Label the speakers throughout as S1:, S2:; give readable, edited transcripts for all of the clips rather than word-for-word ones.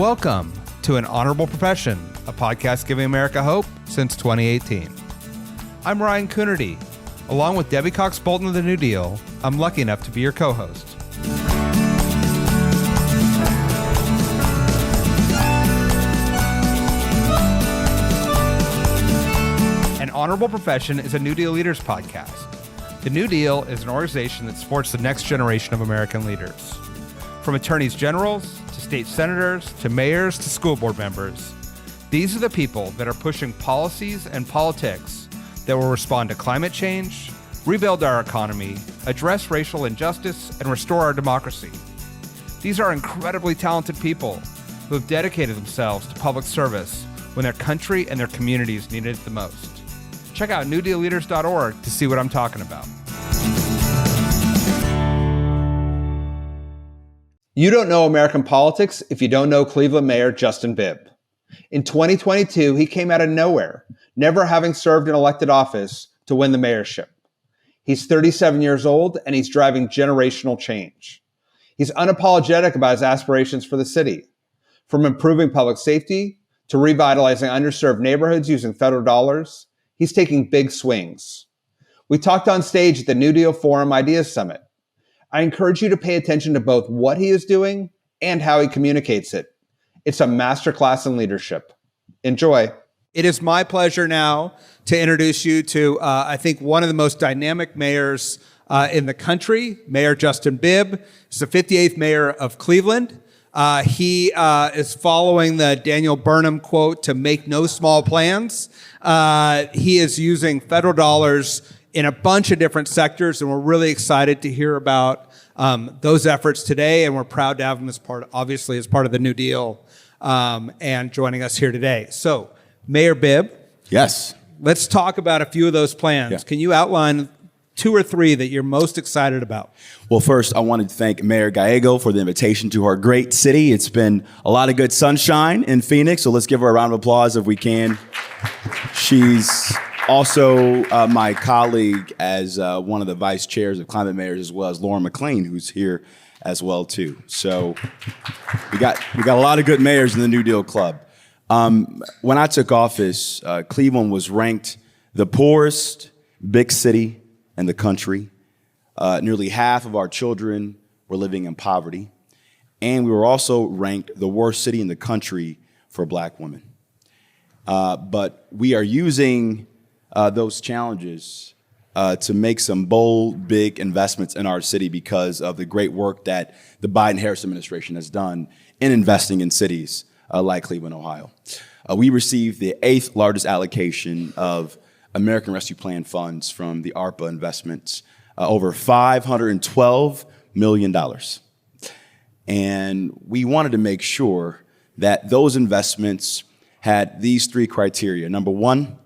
S1: Welcome to An Honorable Profession, a podcast giving America hope since 2018. I'm Ryan Coonerty. Along with Debbie Cox Bolton of the New Deal, I'm lucky enough to be your co-host. An Honorable Profession is a New Deal Leaders podcast. The New Deal is an organization that supports the next generation of American leaders. From attorneys generals, to state senators, to mayors, to school board members, these are the people that are pushing policies and politics that will respond to climate change, rebuild our economy, address racial injustice, and restore our democracy. These are incredibly talented people who have dedicated themselves to public service when their country and their communities needed it the most. Check out newdealleaders.org to see what I'm talking about. You don't know American politics if you don't know Cleveland Mayor Justin Bibb. In 2022, he came out of nowhere, never having served an elected office, to win the mayorship. He's 37 years old and he's driving generational change. He's unapologetic about his aspirations for the city, from improving public safety to revitalizing underserved neighborhoods using federal dollars. He's taking big swings. We talked on stage at the NewDEAL Forum Ideas Summit. I encourage you to pay attention to both what he is doing and how he communicates it. It's a masterclass in leadership. Enjoy. It is my pleasure now to introduce you to, I think, one of the most dynamic mayors in the country, Mayor Justin Bibb. He's the 58th mayor of Cleveland. He is following the Daniel Burnham quote to make no small plans. He is using federal dollars in a bunch of different sectors, and we're really excited to hear about those efforts today, and we're proud to have him as part of the New Deal and joining us here today. So, Mayor Bibb.
S2: Yes.
S1: Let's talk about a few of those plans. Yeah. Can you outline 2 or 3 that you're most excited about?
S2: Well, first, I wanted to thank Mayor Gallego for the invitation to our great city. It's been a lot of good sunshine in Phoenix, so let's give her a round of applause if we can. She's also my colleague as one of the vice chairs of Climate Mayors, as well as Lauren McLean, who's here as well, too. So we got a lot of good mayors in the New Deal Club. When I took office, Cleveland was ranked the poorest big city in the country. Nearly half of our children were living in poverty. And we were also ranked the worst city in the country for Black women. But we are using those challenges to make some bold, big investments in our city because of the great work that the Biden-Harris administration has done in investing in cities like Cleveland, Ohio. We received the 8th largest allocation of American Rescue Plan funds from the ARPA investments, over $512 million. And we wanted to make sure that those investments had these 3 criteria. Number 1,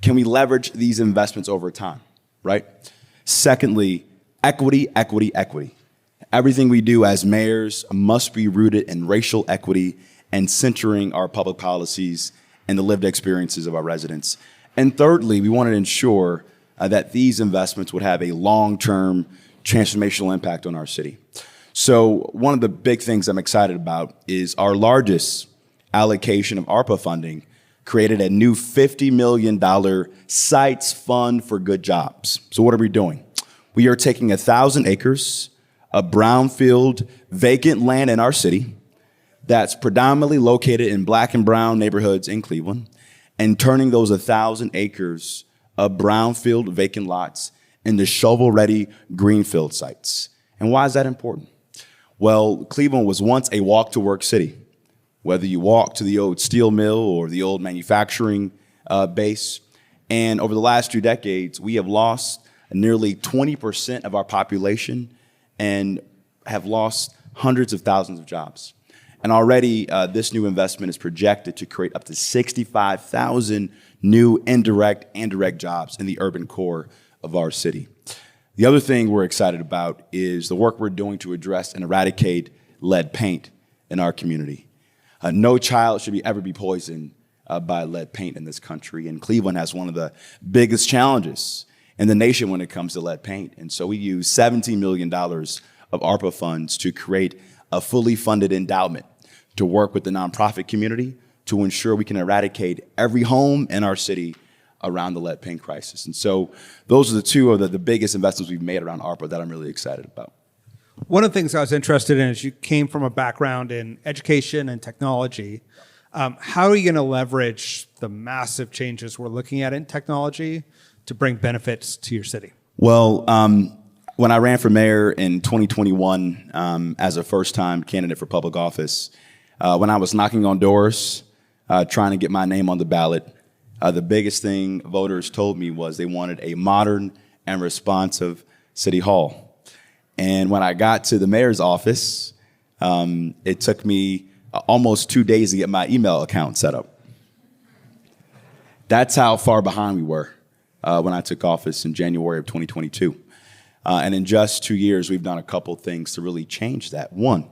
S2: can we leverage these investments over time, right? Secondly, equity, equity, equity. Everything we do as mayors must be rooted in racial equity and centering our public policies and the lived experiences of our residents. And thirdly, we wanted to ensure that these investments would have a long-term transformational impact on our city. So one of the big things I'm excited about is our largest allocation of ARPA funding created a new $50 million Sites Fund for Good Jobs. So what are we doing? We are taking 1,000 acres of brownfield vacant land in our city that's predominantly located in Black and brown neighborhoods in Cleveland and turning those 1,000 acres of brownfield vacant lots into shovel-ready greenfield sites. And why is that important? Well, Cleveland was once a walk-to-work city. Whether you walk to the old steel mill or the old manufacturing base. And over the last 2 decades, we have lost nearly 20% of our population and have lost hundreds of thousands of jobs. And already this new investment is projected to create up to 65,000 new indirect and direct jobs in the urban core of our city. The other thing we're excited about is the work we're doing to address and eradicate lead paint in our community. No child should ever be poisoned by lead paint in this country, and Cleveland has one of the biggest challenges in the nation when it comes to lead paint. And so we use $17 million of ARPA funds to create a fully funded endowment to work with the nonprofit community to ensure we can eradicate every home in our city around the lead paint crisis. And so those are the two of the biggest investments we've made around ARPA that I'm really excited about.
S3: One of the things I was interested in is you came from a background in education and technology. How are you going to leverage the massive changes we're looking at in technology to bring benefits to your city?
S2: Well, when I ran for mayor in 2021 as a first-time candidate for public office, when I was knocking on doors, trying to get my name on the ballot, the biggest thing voters told me was they wanted a modern and responsive city hall. And when I got to the mayor's office, it took me almost 2 days to get my email account set up. That's how far behind we were when I took office in January of 2022. And in just 2 years, we've done a couple things to really change that. One,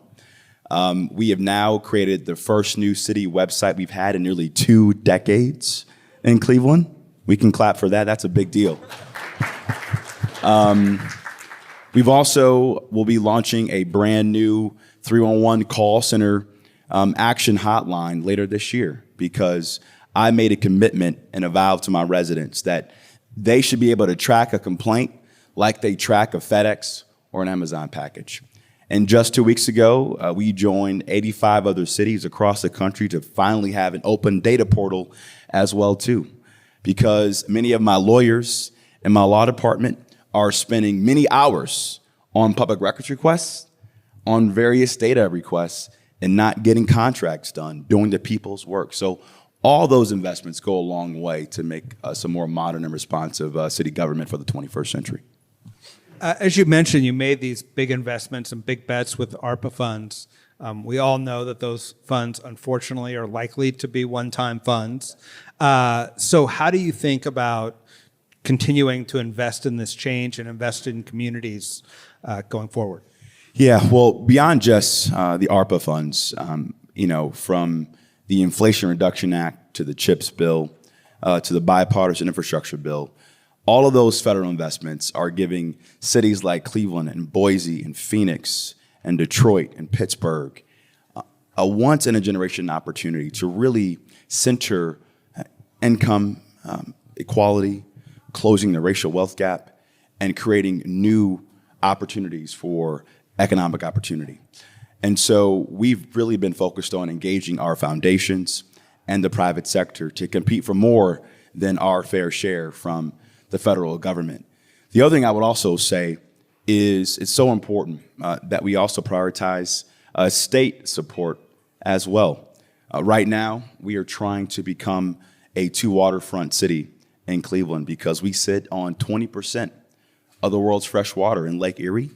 S2: we have now created the first new city website we've had in nearly 2 decades in Cleveland. We can clap for that. That's a big deal. We've also will be launching a brand new 311 call center action hotline later this year, because I made a commitment and a vow to my residents that they should be able to track a complaint like they track a FedEx or an Amazon package. And just 2 weeks ago, we joined 85 other cities across the country to finally have an open data portal as well too, because many of my lawyers in my law department are spending many hours on public records requests, on various data requests, and not getting contracts done, doing the people's work. So all those investments go a long way to make us a more modern and responsive city government for the 21st century.
S3: As you mentioned, you made these big investments and big bets with ARPA funds. We all know that those funds, unfortunately, are likely to be one-time funds. So how do you think about continuing to invest in this change and invest in communities going forward?
S2: Yeah, well, beyond just the ARPA funds, from the Inflation Reduction Act to the CHIPS bill to the bipartisan infrastructure bill, all of those federal investments are giving cities like Cleveland and Boise and Phoenix and Detroit and Pittsburgh a once-in-a-generation opportunity to really center income equality, closing the racial wealth gap, and creating new opportunities for economic opportunity. And so we've really been focused on engaging our foundations and the private sector to compete for more than our fair share from the federal government. The other thing I would also say is it's so important that we also prioritize state support as well. Right now, we are trying to become a two-waterfront city in Cleveland because we sit on 20% of the world's fresh water in Lake Erie.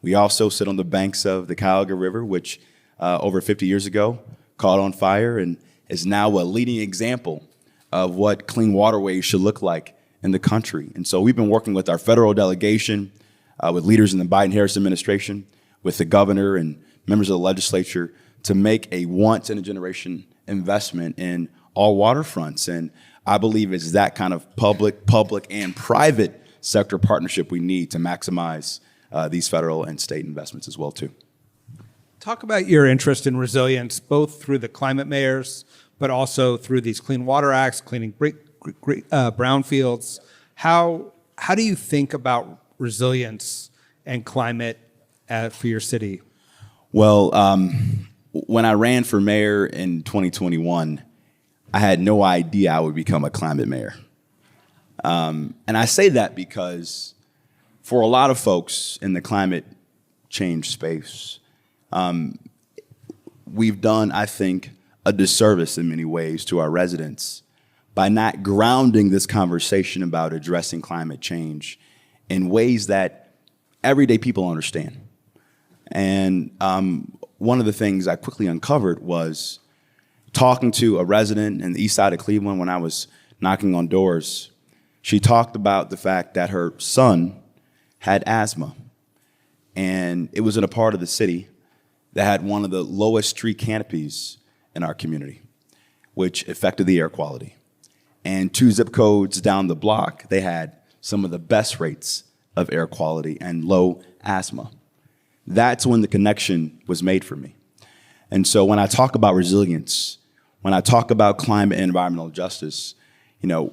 S2: We also sit on the banks of the Cuyahoga River, which over 50 years ago caught on fire and is now a leading example of what clean waterways should look like in the country. And so we've been working with our federal delegation, with leaders in the Biden-Harris administration, with the governor and members of the legislature to make a once-in-a-generation investment in all waterfronts. And I believe it's that kind of public, and private sector partnership we need to maximize these federal and state investments as well, too.
S3: Talk about your interest in resilience, both through the climate mayors, but also through these Clean Water Acts, cleaning brownfields. How do you think about resilience and climate for your city?
S2: Well, when I ran for mayor in 2021, I had no idea I would become a climate mayor. And I say that because for a lot of folks in the climate change space, we've done, I think, a disservice in many ways to our residents by not grounding this conversation about addressing climate change in ways that everyday people understand. And one of the things I quickly uncovered was talking to a resident in the east side of Cleveland when I was knocking on doors. She talked about the fact that her son had asthma, and it was in a part of the city that had one of the lowest tree canopies in our community, which affected the air quality. And 2 zip codes down the block, they had some of the best rates of air quality and low asthma. That's when the connection was made for me. And so when I talk about resilience, when I talk about climate and environmental justice,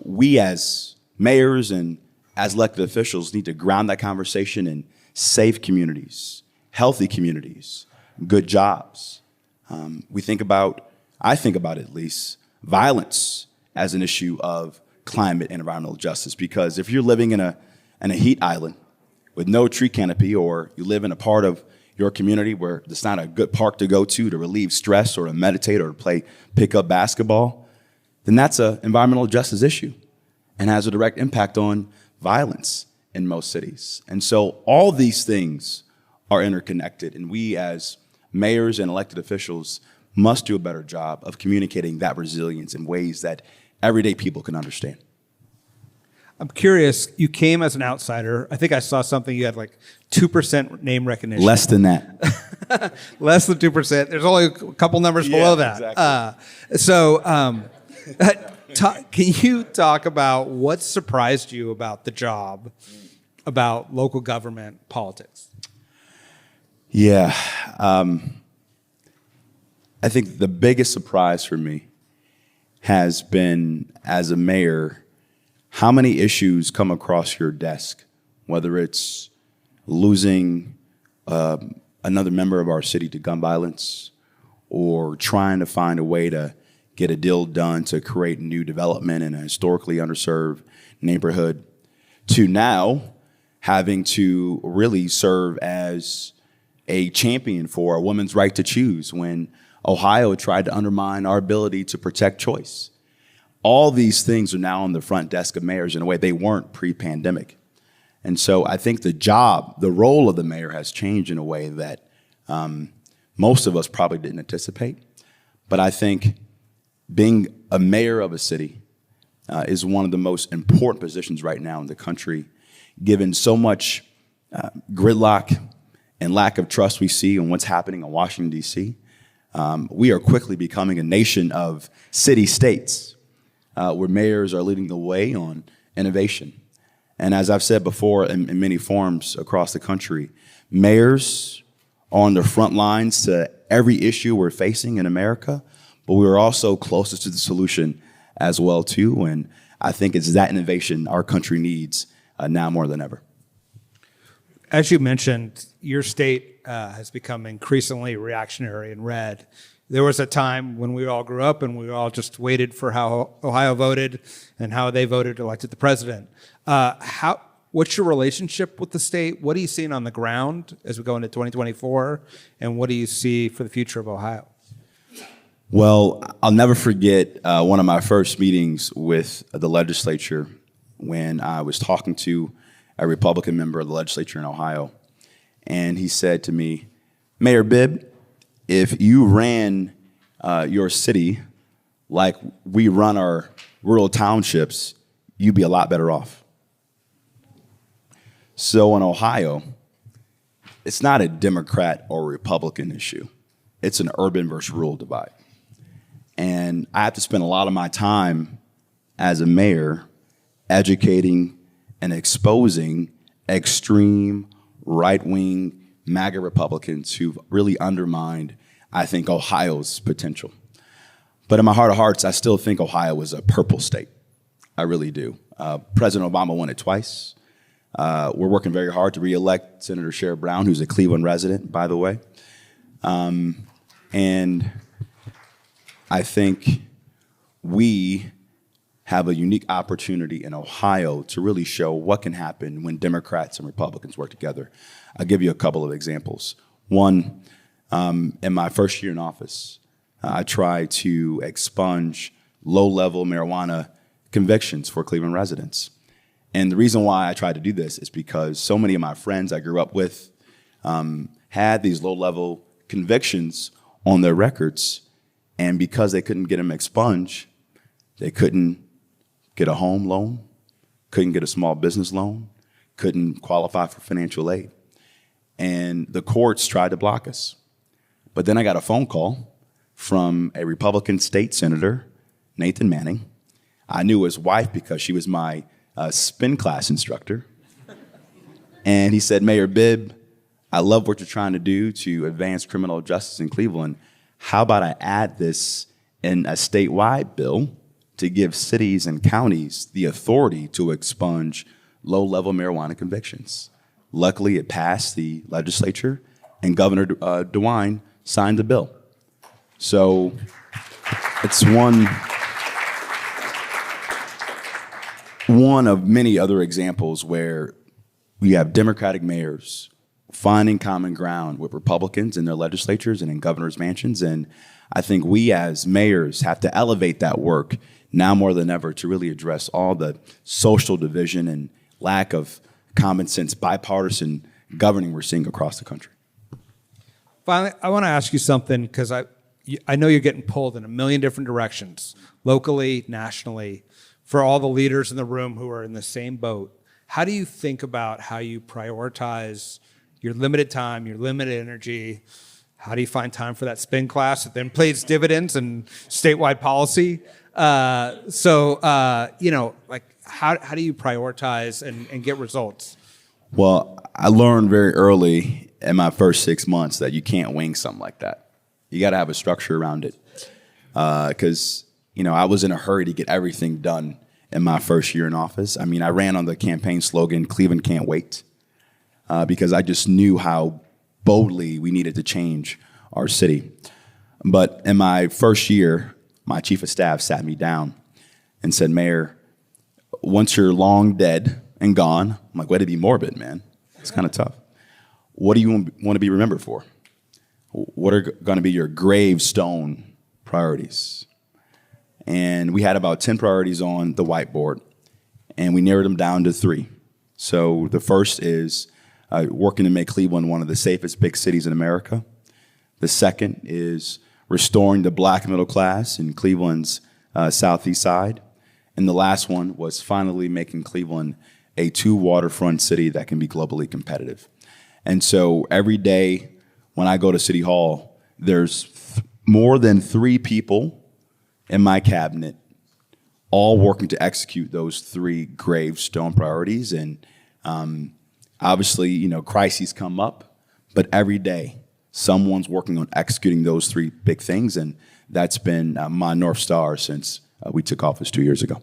S2: we as mayors and as elected officials need to ground that conversation in safe communities, healthy communities, good jobs. I think about at least violence as an issue of climate and environmental justice, because if you're living in a heat island with no tree canopy, or you live in a part of your community where there's not a good park to go to relieve stress or to meditate or to pick up basketball, then that's an environmental justice issue and has a direct impact on violence in most cities. And so all these things are interconnected, and we as mayors and elected officials must do a better job of communicating that resilience in ways that everyday people can understand.
S3: I'm curious, you came as an outsider. I think I saw something, you had like 2% name recognition.
S2: Less than that.
S3: Less than 2%. There's only a couple numbers below that.
S2: Exactly.
S3: Can you talk about what surprised you about the job, about local government politics?
S2: Yeah. I think the biggest surprise for me has been, as a mayor, how many issues come across your desk, whether it's losing another member of our city to gun violence, or trying to find a way to get a deal done to create new development in a historically underserved neighborhood, to now having to really serve as a champion for a woman's right to choose when Ohio tried to undermine our ability to protect choice. All these things are now on the front desk of mayors in a way they weren't pre-pandemic. And so I think the role of the mayor has changed in a way that most of us probably didn't anticipate. But I think being a mayor of a city is one of the most important positions right now in the country, given so much gridlock and lack of trust we see in what's happening in Washington, D.C. We are quickly becoming a nation of city-states, where mayors are leading the way on innovation. And as I've said before in many forums across the country, mayors are on the front lines to every issue we're facing in America, but we are also closest to the solution as well too. And I think it's that innovation our country needs now more than ever.
S3: As you mentioned, your state has become increasingly reactionary and red. There was a time when we all grew up and we all just waited for how Ohio voted and how they voted to elected the president. What's your relationship with the state? What are you seeing on the ground as we go into 2024? And what do you see for the future of Ohio?
S2: Well, I'll never forget one of my first meetings with the legislature when I was talking to a Republican member of the legislature in Ohio. And he said to me, "Mayor Bibb, if you ran your city like we run our rural townships, you'd be a lot better off." So in Ohio, it's not a Democrat or Republican issue. It's an urban versus rural divide. And I have to spend a lot of my time as a mayor educating and exposing extreme right-wing MAGA Republicans who've really undermined, I think, Ohio's potential. But in my heart of hearts, I still think Ohio is a purple state. I really do. President Obama won it twice. We're working very hard to re-elect Senator Sherrod Brown, who's a Cleveland resident, by the way. And I think we have a unique opportunity in Ohio to really show what can happen when Democrats and Republicans work together. I'll give you a couple of examples. One, in my first year in office, I tried to expunge low-level marijuana convictions for Cleveland residents. And the reason why I tried to do this is because so many of my friends I grew up with had these low-level convictions on their records, and because they couldn't get them expunged, they couldn't get a home loan, couldn't get a small business loan, couldn't qualify for financial aid. And the courts tried to block us. But then I got a phone call from a Republican state senator, Nathan Manning. I knew his wife because she was my spin class instructor. And he said, "Mayor Bibb, I love what you're trying to do to advance criminal justice in Cleveland. how about I add this in a statewide bill to give cities and counties the authority to expunge low-level marijuana convictions? Luckily, it passed the legislature, and Governor DeWine signed the bill. So it's one of many other examples where we have Democratic mayors finding common ground with Republicans in their legislatures and in governors' mansions. And I think we as mayors have to elevate that work now more than ever to really address all the social division and lack of common sense, bipartisan governing we're seeing across the country.
S3: Finally, I want to ask you something, because I know you're getting pulled in a million different directions, locally, nationally, for all the leaders in the room who are in the same boat. How do you think about how you prioritize your limited time, your limited energy? How do you find time for that spin class that then pays dividends and statewide policy? How do you prioritize and get results?
S2: Well, I learned very early in my first 6 months that you can't wing something like that. You got to have a structure around it. Because, I was in a hurry to get everything done in my first year in office. I mean, I ran on the campaign slogan, Cleveland can't wait, because I just knew how boldly we needed to change our city. But in my first year, my chief of staff sat me down and said, Mayor, once you're long dead and gone, I'm like, way to be morbid, man. It's kind of tough. What do you want to be remembered for? What are going to be your gravestone priorities? And we had about 10 priorities on the whiteboard, and we narrowed them down to 3. So the first is working to make Cleveland one of the safest big cities in America. The second is restoring the black middle class in Cleveland's southeast side. And the last one was finally making Cleveland a 2 waterfront city that can be globally competitive. And so every day when I go to City Hall, there's more than 3 people in my cabinet all working to execute those 3 gravestone priorities. And obviously, crises come up, but every day someone's working on executing those 3 big things. And that's been my North Star since we took office 2 years ago.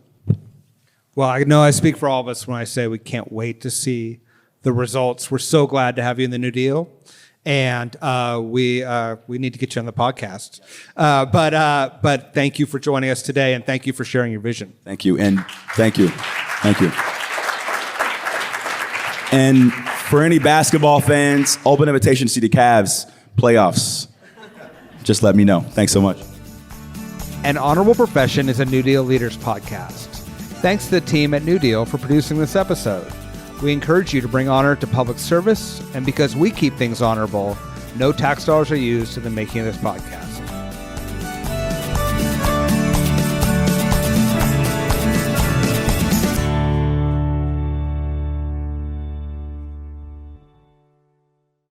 S3: Well, I know I speak for all of us when I say we can't wait to see the results. We're so glad to have you in the New Deal, and we need to get you on the podcast. But thank you for joining us today, and thank you for sharing your vision.
S2: Thank you, and thank you. And for any basketball fans, open invitation to see the Cavs playoffs. Just let me know. Thanks so much.
S3: An Honorable Profession is a New Deal Leaders podcast. Thanks to the team at New Deal for producing this episode. We encourage you to bring honor to public service, and because we keep things honorable, no tax dollars are used in the making of this podcast.